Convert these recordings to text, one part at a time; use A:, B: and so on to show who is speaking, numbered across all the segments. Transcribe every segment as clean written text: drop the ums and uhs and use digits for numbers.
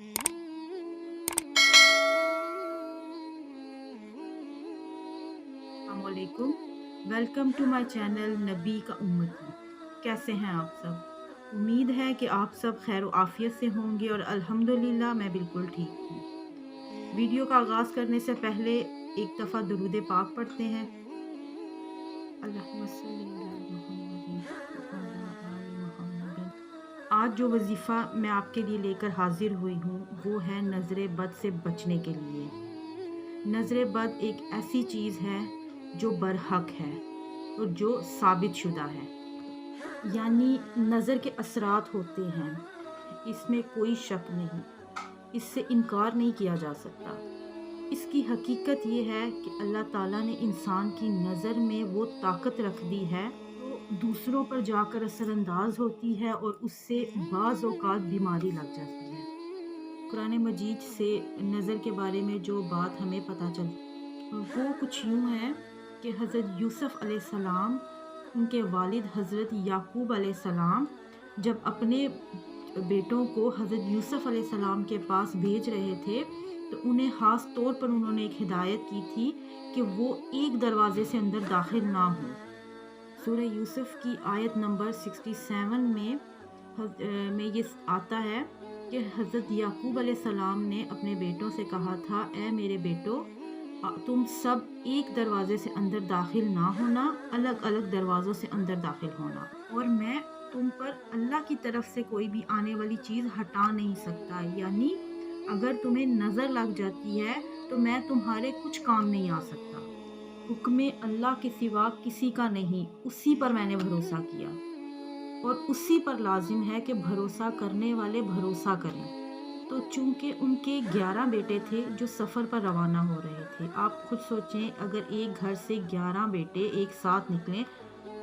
A: अस्सलामुअलैकुम। Welcome to my channel नबी का उम्मती। कैसे हैं आप सब? उम्मीद है कि आप सब खैर आफियत से होंगे और अल्हम्दुलिल्लाह मैं बिल्कुल ठीक हूँ। वीडियो का आगाज़ करने से पहले एक दफ़ा दुरूद पाक पढ़ते हैं। अल्लाहुम्मा सल्ली अला मुहम्मदिन व अला आलि मुहम्मदिन। आज जो वजीफ़ा मैं आपके लिए लेकर हाजिर हुई हूँ वो है नज़र बद से बचने के लिए। नज़र बद एक ऐसी चीज़ है जो बरहक है और जो साबित शुदा है, यानी नज़र के असरात होते हैं, इसमें कोई शक नहीं, इससे इनकार नहीं किया जा सकता। इसकी हकीकत ये है कि अल्लाह ताला ने इंसान की नज़र में वो ताकत रख दी है जो दूसरों पर जाकर असरअंदाज होती है और उससे बाज़ औक़ात बीमारी लग जाती है। कुरान मजीद से नज़र के बारे में जो बात हमें पता चलती वो कुछ यूँ है कि हज़रत यूसुफ़ अलैहिस्सलाम, उनके वालिद हज़रत याकूब अलैहिस्सलाम जब अपने बेटों को हज़रत यूसुफ़ अलैहिस्सलाम के पास भेज रहे थे तो उन्हें ख़ास तौर पर उन्होंने एक हिदायत की थी कि वो एक दरवाज़े से अंदर दाखिल ना हो। सूरह यूसुफ़ की आयत नंबर 67 में ये आता है कि हज़रत याकूब अलैहिस्सलाम ने अपने बेटों से कहा था, ए मेरे बेटो, तुम सब एक दरवाज़े से अंदर दाखिल ना होना, अलग अलग दरवाज़ों से अंदर दाखिल होना, और मैं तुम पर अल्लाह की तरफ से कोई भी आने वाली चीज़ हटा नहीं सकता। यानी अगर तुम्हें नज़र लग जाती है तो मैं तुम्हारे कुछ काम नहीं आ सकता। हुक्म अल्लाह के सिवा किसी का नहीं, उसी पर मैंने भरोसा किया और उसी पर लाजिम है कि भरोसा करने वाले भरोसा करें। तो चूंकि उनके 11 बेटे थे जो सफ़र पर रवाना हो रहे थे। आप खुद सोचें, अगर एक घर से 11 बेटे एक साथ निकलें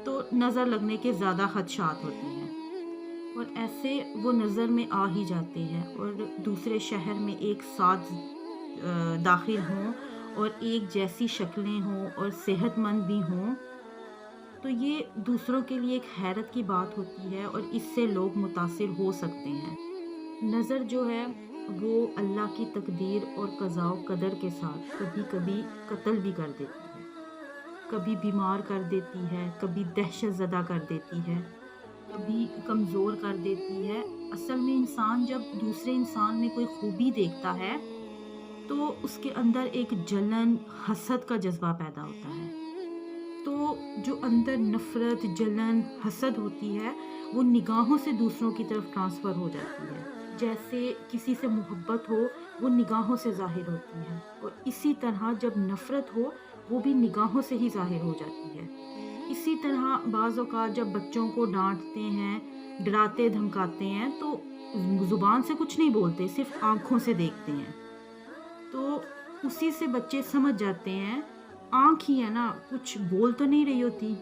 A: तो नज़र लगने के ज़्यादा खदशात होते हैं, और ऐसे वो नज़र में आ ही जाते हैं और दूसरे शहर में एक साथ दाखिल हों और एक जैसी शक्लें हों और सेहतमंद भी हों, तो ये दूसरों के लिए एक हैरत की बात होती है और इससे लोग मुतासिर हो सकते हैं। नज़र जो है वो अल्लाह की तकदीर और क़ज़ा व क़दर के साथ कभी कभी कत्ल भी कर देती है, कभी बीमार कर देती है, कभी दहशत ज़दा कर देती है, कभी कमज़ोर कर देती है। असल में इंसान जब दूसरे इंसान में कोई खूबी देखता है तो उसके अंदर एक जलन, हसद का जज्बा पैदा होता है। तो जो अंदर नफ़रत, जलन, हसद होती है वो निगाहों से दूसरों की तरफ ट्रांसफ़र हो जाती है। जैसे किसी से मोहब्बत हो वो निगाहों से ज़ाहिर होती है, और इसी तरह जब नफ़रत हो वो भी निगाहों से ही ज़ाहिर हो जाती है। इसी तरह बाज़ औक़ात जब बच्चों को डांटते हैं, डराते धमकाते हैं तो ज़ुबान से कुछ नहीं बोलते, सिर्फ आँखों से देखते हैं। तो उसी से बच्चे समझ जाते हैं, आँख ही है ना, कुछ बोल तो नहीं रही होती,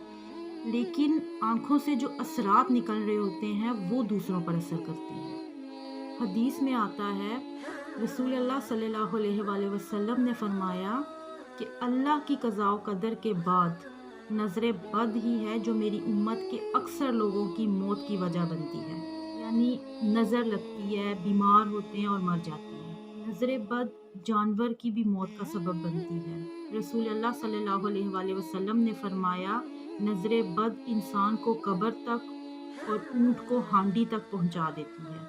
A: लेकिन आँखों से जो असरात निकल रहे होते हैं वो दूसरों पर असर करते हैं। हदीस में आता है, रसूल अल्लाह सल्लल्लाहु अलैहि वसल्लम ने फरमाया कि अल्लाह की क़ज़ा व क़दर के बाद नज़र बद ही है जो मेरी उम्मत के अक्सर लोगों की मौत की वजह बनती है। यानी नज़र लगती है, बीमार होते हैं और मर जाते हैं। नज़र बद जानवर की भी मौत का सबब बनती है। रसूल अल्लाह सल्लल्लाहु अलैहि वसल्लम ने फरमाया, नज़र बद इंसान को कब्र तक और ऊँट को हांडी तक पहुँचा देती है।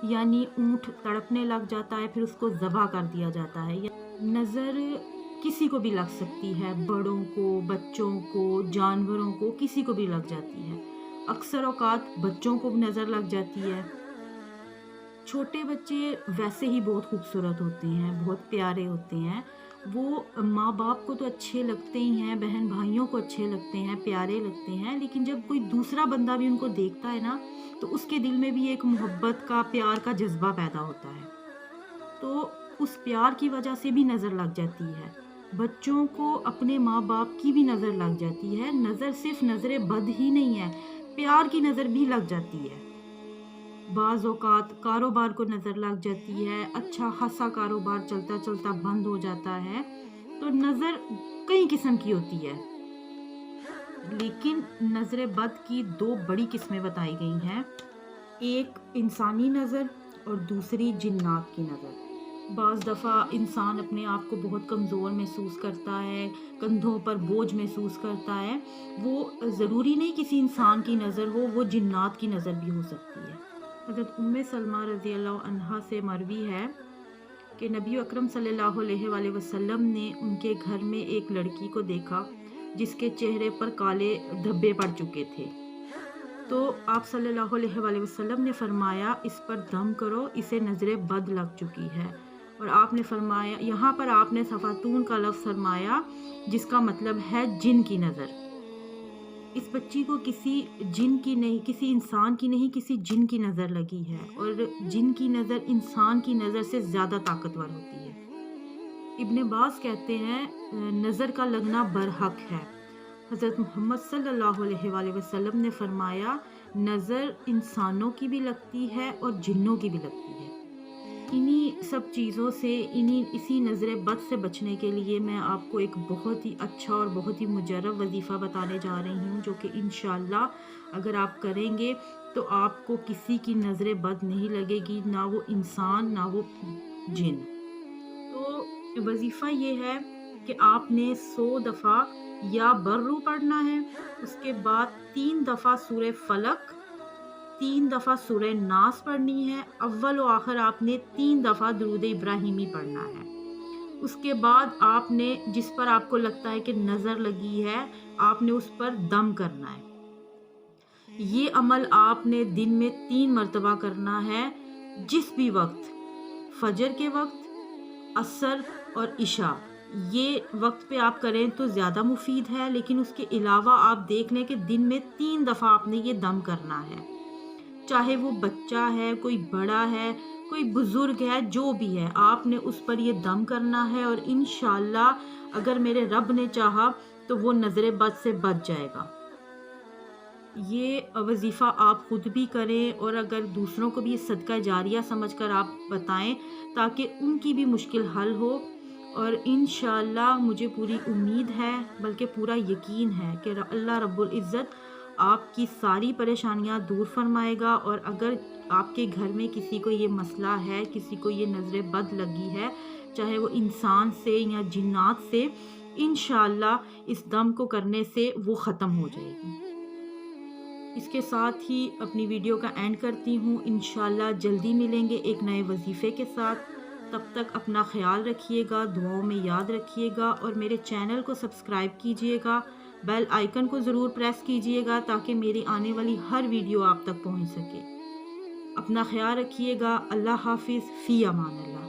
A: यानी ऊँट तड़पने लग जाता है, फिर उसको ज़बह कर दिया जाता है। नज़र किसी को भी लग सकती है, बड़ों को, बच्चों को, जानवरों को, किसी को भी लग जाती है। अक्सर औक़ात बच्चों को नज़र लग जाती है। छोटे बच्चे वैसे ही बहुत खूबसूरत होते हैं, बहुत प्यारे होते हैं। वो माँ बाप को तो अच्छे लगते ही हैं, बहन भाइयों को अच्छे लगते हैं, प्यारे लगते हैं, लेकिन जब कोई दूसरा बंदा भी उनको देखता है ना तो उसके दिल में भी एक मोहब्बत का, प्यार का जज्बा पैदा होता है। तो उस प्यार की वजह से भी नज़र लग जाती है। बच्चों को अपने माँ बाप की भी नज़र लग जाती है। नज़र सिर्फ नज़र बद ही नहीं है, प्यार की नज़र भी लग जाती है। बाज़ औक़ात कारोबार को नज़र लग जाती है, अच्छा खासा कारोबार चलता चलता बंद हो जाता है। तो नज़र कई किस्म की होती है, लेकिन नज़र बद की 2 बड़ी किस्में बताई गई हैं। एक इंसानी नज़र اور دوسری جنات کی نظر۔ بعض دفعہ انسان اپنے آپ کو بہت کمزور محسوس کرتا ہے، کندھوں پر بوجھ محسوس کرتا ہے، وہ ضروری نہیں کسی انسان کی نظر ہو، وہ جنات کی نظر بھی ہو سکتی ہے۔ حضرت سلمہ رضی اللہ عنہا سے مروی ہے کہ نبی اکرم صلی اللہ علیہ وآلہ وسلم نے ان کے گھر میں ایک لڑکی کو دیکھا جس کے چہرے پر کالے دھبے پڑ چکے تھے، تو آپ صلی اللہ علیہ وآلہ وسلم نے فرمایا اس پر دم کرو، اسے نظر بد لگ چکی ہے۔ اور آپ نے فرمایا، یہاں پر آپ نے صفاتون کا لفظ فرمایا جس کا مطلب ہے جن کی نظر۔ اس بچی کو کسی جن کی نہیں، کسی انسان کی نہیں، کسی جن کی نظر لگی ہے، اور جن کی نظر انسان کی نظر سے زیادہ طاقتور ہوتی ہے۔ ابن باز کہتے ہیں نظر کا لگنا برحق ہے۔ حضرت محمد صلی اللہ علیہ وآلہ وسلم نے فرمایا نظر انسانوں کی بھی لگتی ہے اور جنوں کی بھی لگتی ہے۔ انہی سب چیزوں سے، اسی نظر بد سے بچنے کے لیے میں آپ کو ایک بہت ہی اچھا اور بہت ہی مجرب وظیفہ بتانے جا رہی ہوں، جو کہ انشاءاللہ اگر آپ کریں گے تو آپ کو کسی کی نظر بد نہیں لگے گی، نہ وہ انسان نہ وہ جن۔ تو وظیفہ یہ ہے کہ آپ نے 100 دفعہ یا برو پڑھنا ہے، اس کے بعد 3 دفعہ سورہ فلق، 3 دفعہ سورہ ناس پڑھنی ہے، اول و آخر آپ نے 3 دفعہ درود ابراہیمی پڑھنا ہے۔ اس کے بعد آپ نے جس پر آپ کو لگتا ہے کہ نظر لگی ہے، آپ نے اس پر دم کرنا ہے۔ یہ عمل آپ نے دن میں 3 مرتبہ کرنا ہے، جس بھی وقت، فجر کے وقت، عصر اور عشاء، یہ وقت پہ آپ کریں تو زیادہ مفید ہے، لیکن اس کے علاوہ آپ دیکھ لیں کہ دن میں 3 دفعہ آپ نے یہ دم کرنا ہے۔ چاہے وہ بچہ ہے، کوئی بڑا ہے، کوئی بزرگ ہے، جو بھی ہے، آپ نے اس پر یہ دم کرنا ہے، اور انشاءاللہ اگر میرے رب نے چاہا تو وہ نظر بد سے بچ جائے گا۔ یہ وظیفہ آپ خود بھی کریں، اور اگر دوسروں کو بھی یہ صدقہ جاریہ سمجھ کر آپ بتائیں تاکہ ان کی بھی مشکل حل ہو، اور انشاءاللہ مجھے پوری امید ہے، بلکہ پورا یقین ہے کہ اللہ رب العزت آپ کی ساری پریشانیاں دور فرمائے گا۔ اور اگر آپ کے گھر میں کسی کو یہ مسئلہ ہے، کسی کو یہ نظر بد لگی ہے، چاہے وہ انسان سے یا جنات سے، انشاءاللہ اس دم کو کرنے سے وہ ختم ہو جائے گی۔ اس کے ساتھ ہی اپنی ویڈیو کا اینڈ کرتی ہوں، انشاءاللہ جلدی ملیں گے ایک نئے وظیفے کے ساتھ۔ تب تک اپنا خیال رکھیے گا، دعاؤں میں یاد رکھیے گا، اور میرے چینل کو سبسکرائب کیجیے گا، بیل آئیکن کو ضرور پریس کیجیے گا تاکہ میری آنے والی ہر ویڈیو آپ تک پہنچ سکے۔ اپنا خیال رکھیے گا، اللہ حافظ، فی امان اللہ۔